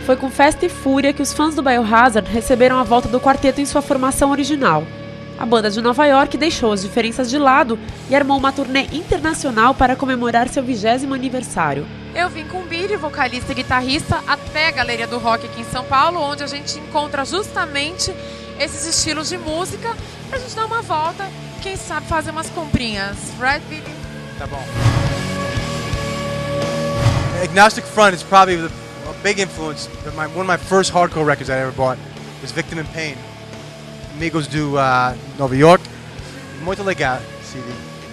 foi com Festa e Fúria que os fãs do Biohazard receberam a volta do quarteto em sua formação original. A banda de Nova York deixou as diferenças de lado e armou uma turnê internacional para comemorar seu 20º aniversário. Eu vim com o Billy, vocalista e guitarrista, até a Galeria do Rock aqui em São Paulo, onde a gente encontra justamente esses estilos de música pra gente dar uma volta, quem sabe fazer umas comprinhas. Right, Billy? Tá bom. Agnostic Front is probably a big influence. One of my first hardcore records I ever bought was Victim in Pain. Amigos do Nova York. Muito legal, CD.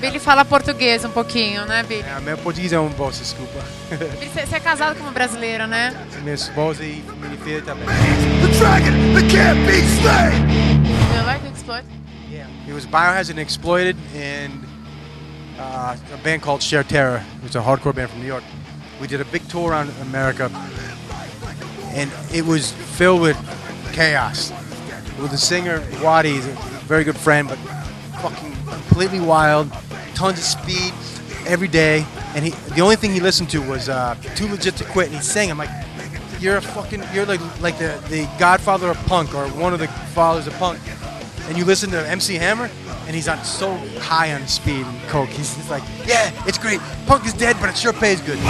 Billy fala português um pouquinho, né, Billy? Meu português é bom, desculpa. Billy, você é casado com uma brasileira, né? Minha esposa e minha filha também. The dragon that can't be slain. Do you like Exploit? Yeah. It was Biohazard and Exploited and a band called Sheer Terror. It was a hardcore band from New York. We did a big tour around America and it was filled with chaos. With the singer, Wadi, he's a very good friend, but fucking completely wild, tons of speed every day, and the only thing he listened to was Too Legit to Quit, and he sang. I'm like, you're like the godfather of punk, or one of the fathers of punk, and you listen to MC Hammer, and he's on so high on speed and coke. He's just like, yeah, it's great. Punk is dead, but it sure pays good.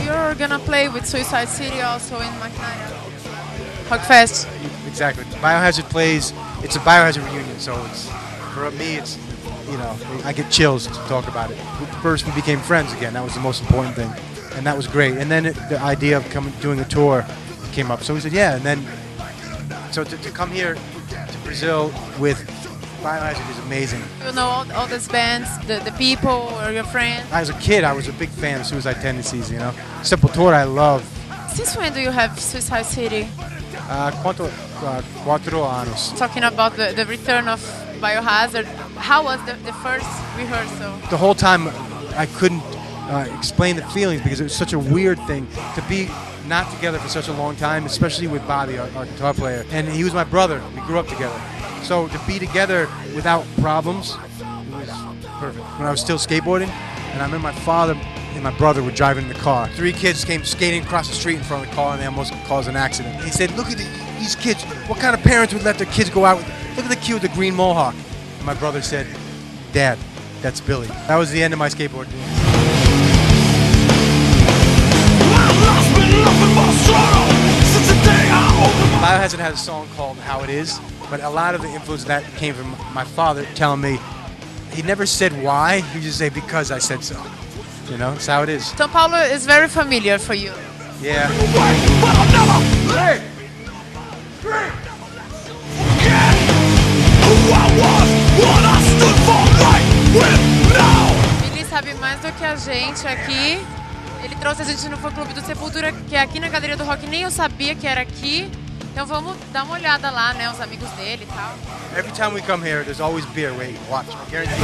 You're gonna play with Suicide City also in Maquinaria. Rockfest. Exactly. Biohazard plays. It's a Biohazard reunion, so it's for me. It's I get chills to talk about it. First, we became friends again. That was the most important thing, and that was great. And then the idea of doing a tour came up. So we said, yeah. And then so to come here to Brazil with Biohazard is amazing. You know all these bands, the people, or your friends. As a kid, I was a big fan of Suicide Tendencies. Sepultura, I love. Since when do you have Suicide City? 4 anos. Talking about the return of Biohazard, how was the first rehearsal? The whole time I couldn't explain the feelings because it was such a weird thing to be not together for such a long time, especially with Bobby, our guitar player. And he was my brother. We grew up together. So to be together without problems, it was perfect. When I was still skateboarding, and I remember my father and my brother were driving in the car. 3 kids came skating across the street in front of the car and they almost caused an accident. He said, look at these kids. What kind of parents would let their kids go out? Look at the kid with the green mohawk. And my brother said, Dad, that's Billy. That was the end of my skateboard days. Biohazard has a song called How It Is, but a lot of the influence of that came from my father telling me, he never said why, he just said because I said so. It's how it is. São Paulo is very familiar for you. Yeah. Billy sabe mais do que a gente aqui. Ele trouxe a gente no fã-clube do Sepultura, que é aqui na Galeria do Rock. Nem eu sabia que era aqui. Então vamos dar uma olhada lá, né? Os amigos dele e tal. Every time we come here, there's always beer. Wait, watch. I guarantee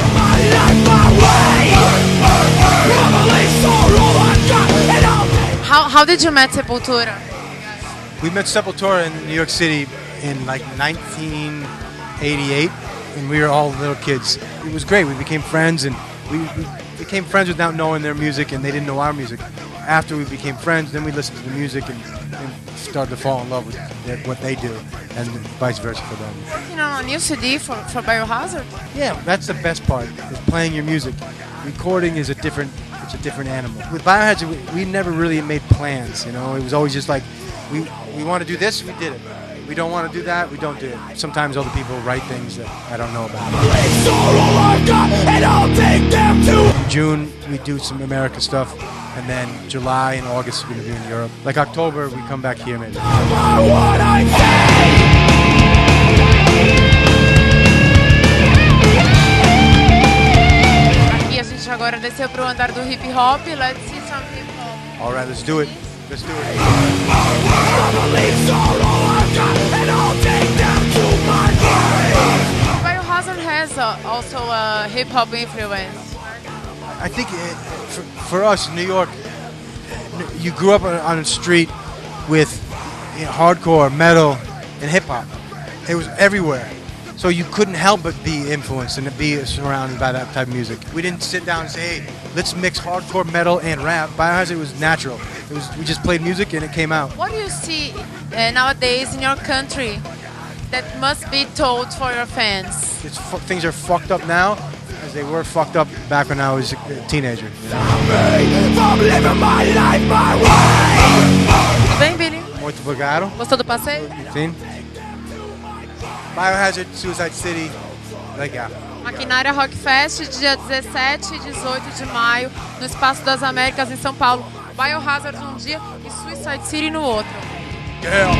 How did you meet Sepultura? We met Sepultura in New York City in like 1988, and we were all little kids. It was great. We became friends, and we became friends without knowing their music, and they didn't know our music. After we became friends, then we listened to the music and started to fall in love with what they do, and vice versa for them. Working on a new CD for Biohazard? Yeah, that's the best part, is playing your music. Recording is a different animal. With Biohazard, we never really made plans, It was always just like, we want to do this, we did it. We don't want to do that, we don't do it. Sometimes other people write things that I don't know about. In June, we do some America stuff, and then July and August we're going to be in Europe. Like October, we come back here maybe. Aqui a gente agora desceu pro andar do hip hop. Let's see some hip hop. All right, let's do it. Let's do it. Biohazard has also a hip hop influence. I think for us in New York, you grew up on a street with hardcore, metal, and hip hop. It was everywhere. So you couldn't help but be influenced and be surrounded by that type of music. We didn't sit down and say, hey, let's mix hardcore metal and rap. Biohazard was natural. We just played music and it came out. What do you see nowadays in your country that must be told for your fans? Things are fucked up now as they were fucked up back when I was a teenager. I'm living my life my way. Tudo bem, Billy? Muito obrigado. Gostou do passeio? Sim. Biohazard, Suicide City, legal. Aqui na área Rock Fest, dia 17 e 18 de maio, no Espaço das Américas, em São Paulo. Biohazard num dia e Suicide City no outro. Yeah.